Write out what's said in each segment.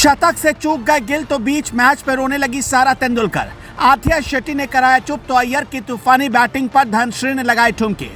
शतक से चूक गए गिल तो बीच मैच पर रोने लगी सारा तेंदुलकर। आथिया शेट्टी ने कराया चुप तो अय्यर की तूफानी बैटिंग पर धनश्री ने लगाए ठुमके।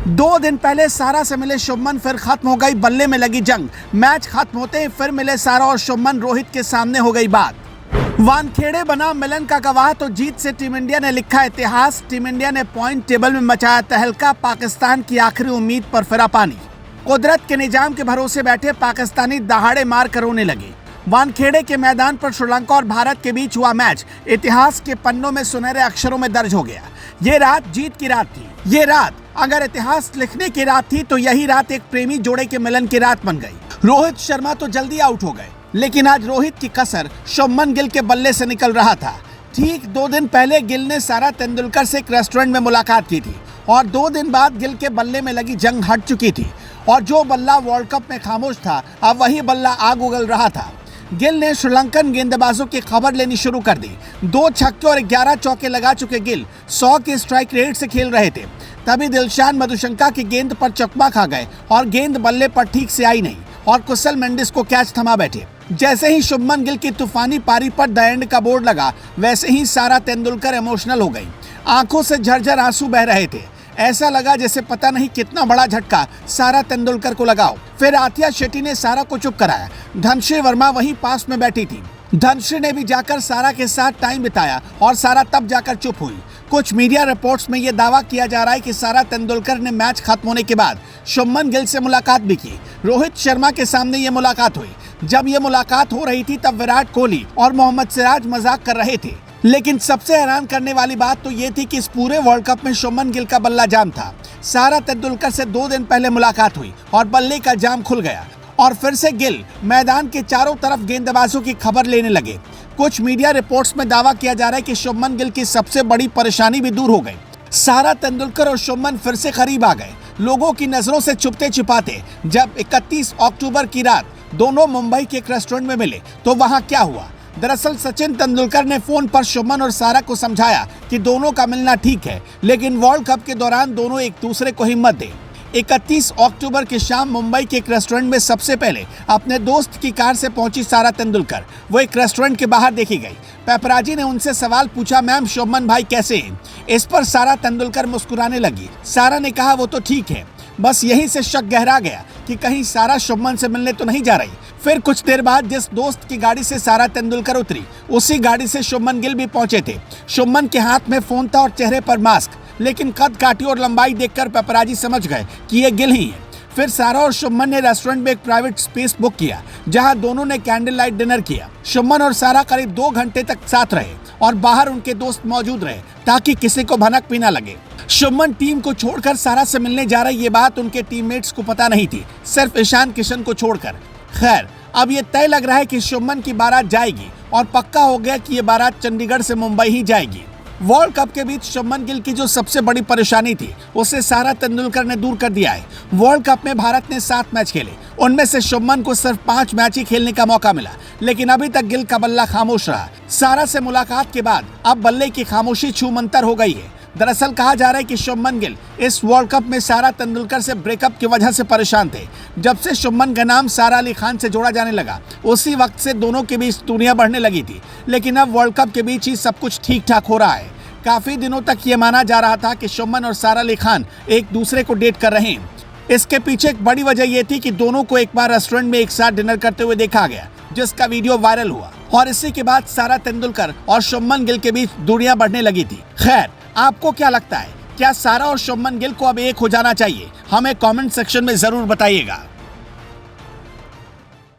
2 दिन पहले सारा से मिले शुभमन, फिर खत्म हो गई बल्ले में लगी जंग। मैच खत्म होते ही फिर मिले सारा और शुभमन, रोहित के सामने हो गई बात। वानखेड़े बना मिलन का गवाह तो जीत से टीम इंडिया ने लिखा इतिहास। टीम इंडिया ने पॉइंट टेबल में मचाया तहलका, पाकिस्तान की आखिरी उम्मीद पर फिरा पानी। कुदरत के निजाम के भरोसे बैठे पाकिस्तानी दहाड़े मार कर रोने लगे। वानखेड़े के मैदान पर श्रीलंका और भारत के बीच हुआ मैच इतिहास के पन्नों में सुनहरे अक्षरों में दर्ज हो गया। ये रात जीत की रात थी। ये रात अगर इतिहास लिखने की रात थी तो यही रात एक प्रेमी जोड़े के मिलन की रात बन गई। रोहित शर्मा तो जल्दी आउट हो गए, लेकिन आज रोहित की कसर शुभमन गिल के बल्ले से निकल रहा था। ठीक 2 दिन पहले गिल ने सारा तेंदुलकर से एक रेस्टोरेंट में मुलाकात की थी और 2 दिन बाद गिल के बल्ले में लगी जंग हट चुकी थी और जो बल्ला वर्ल्ड कप में खामोश था, अब वही बल्ला आग उगल रहा था। गिल ने श्रीलंकन गेंदबाजों की खबर लेनी शुरू कर दी। 2 छक्के और 11 चौके लगा चुके गिल 100 के स्ट्राइक रेट से खेल रहे थे। तभी दिलशान मधुशंका की गेंद पर चकमा खा गए और गेंद बल्ले पर ठीक से आई नहीं और कुशल मेंडिस को कैच थमा बैठे। जैसे ही शुभमन गिल की तूफानी पारी पर द एंड का बोर्ड लगा, वैसे ही सारा तेंदुलकर इमोशनल हो गई। आंखों से झरझर आंसू बह रहे थे। ऐसा लगा जैसे पता नहीं कितना बड़ा झटका सारा तेंदुलकर को लगाओ। फिर आथिया शेट्टी ने सारा को चुप कराया। धनश्री वर्मा वहीं पास में बैठी थी। धनश्री ने भी जाकर सारा के साथ टाइम बिताया और सारा तब जाकर चुप हुई। कुछ मीडिया रिपोर्ट्स में यह दावा किया जा रहा है कि सारा तेंदुलकर ने मैच खत्म होने के बाद शुभमन गिल से मुलाकात भी की। रोहित शर्मा के सामने ये मुलाकात हुई। जब ये मुलाकात हो रही थी तब विराट कोहली और मोहम्मद सिराज मजाक कर रहे थे। लेकिन सबसे हैरान करने वाली बात तो ये थी कि इस पूरे वर्ल्ड कप में शुभमन गिल का बल्ला जाम था। सारा तेंदुलकर से 2 दिन पहले मुलाकात हुई और बल्ले का जाम खुल गया और फिर से गिल मैदान के चारों तरफ गेंदबाजों की खबर लेने लगे। कुछ मीडिया रिपोर्ट्स में दावा किया जा रहा है कि शुभमन गिल की सबसे बड़ी परेशानी भी दूर हो गई। सारा तेंदुलकर और शुभमन फिर से करीब आ गए, लोगों की नजरों से छुपते छिपाते। जब 31 अक्टूबर की रात दोनों मुंबई के एक रेस्टोरेंट में मिले तो वहां क्या हुआ? दरअसल सचिन तेंदुलकर ने फोन पर शुभमन और सारा को समझाया कि दोनों का मिलना ठीक है, लेकिन वर्ल्ड कप के दौरान दोनों एक दूसरे को हिम्मत दें। 31 अक्टूबर की शाम मुंबई के एक रेस्टोरेंट में सबसे पहले अपने दोस्त की कार से पहुंची सारा तेंदुलकर। वो एक रेस्टोरेंट के बाहर देखी गई। पेपराजी ने उनसे सवाल पूछा, मैम शुभमन भाई कैसे हैं? इस पर सारा तेंदुलकर मुस्कुराने लगी। सारा ने कहा वो तो ठीक है। बस यहीं से शक गहरा गया कि कहीं सारा शुभमन से मिलने तो नहीं जा रही। फिर कुछ देर बाद जिस दोस्त की गाड़ी से सारा तेंदुलकर उतरी, उसी गाड़ी से शुभमन गिल भी पहुंचे थे। शुभमन के हाथ में फोन था और चेहरे पर मास्क, लेकिन कद काठी और लंबाई देखकर पेपराजी समझ गए कि ये गिल ही है। फिर सारा और शुभमन ने रेस्टोरेंट में एक प्राइवेट स्पेस बुक किया, जहां दोनों ने कैंडल लाइट डिनर किया। शुभमन और सारा करीब 2 घंटे तक साथ रहे और बाहर उनके दोस्त मौजूद रहे ताकि किसी को भनक भी ना लगे। शुभमन टीम को छोड़कर सारा से मिलने जा रही, ये बात उनके टीममेट्स को पता नहीं थी, सिर्फ ईशान किशन को छोड़कर। खैर, अब ये तय लग रहा है कि शुभमन की बारात जाएगी और पक्का हो गया कि ये बारात चंडीगढ़ से मुंबई ही जाएगी। वर्ल्ड कप के बीच शुभमन गिल की जो सबसे बड़ी परेशानी थी, उसे सारा तेंदुलकर ने दूर कर दिया है। वर्ल्ड कप में भारत ने 7 मैच खेले, उनमें से शुभमन को सिर्फ 5 मैच ही खेलने का मौका मिला, लेकिन अभी तक गिल का बल्ला खामोश रहा। सारा से मुलाकात के बाद अब बल्ले की खामोशी छूमंतर हो गई है। दरअसल कहा जा रहा है कि शुभमन गिल इस वर्ल्ड कप में सारा तेंदुलकर से ब्रेकअप की वजह से परेशान थे। जब से शुभमन का नाम सारा अली खान से जोड़ा जाने लगा, उसी वक्त से दोनों के बीच दूरियां बढ़ने लगी थी। लेकिन अब वर्ल्ड कप के बीच ही सब कुछ ठीक ठाक हो रहा है। काफी दिनों तक ये माना जा रहा था कि शुभमन और सारा अली खान एक दूसरे को डेट कर रहे हैं। इसके पीछे एक बड़ी वजह यह थी कि दोनों को एक बार रेस्टोरेंट में एक साथ डिनर करते हुए देखा गया, जिसका वीडियो वायरल हुआ और इसी के बाद सारा तेंदुलकर और शुभमन गिल के बीच दूरियां बढ़ने लगी थी। खैर, आपको क्या लगता है? क्या सारा और शुभमन गिल को अब एक हो जाना चाहिए? हमें कमेंट सेक्शन में जरूर बताइएगा।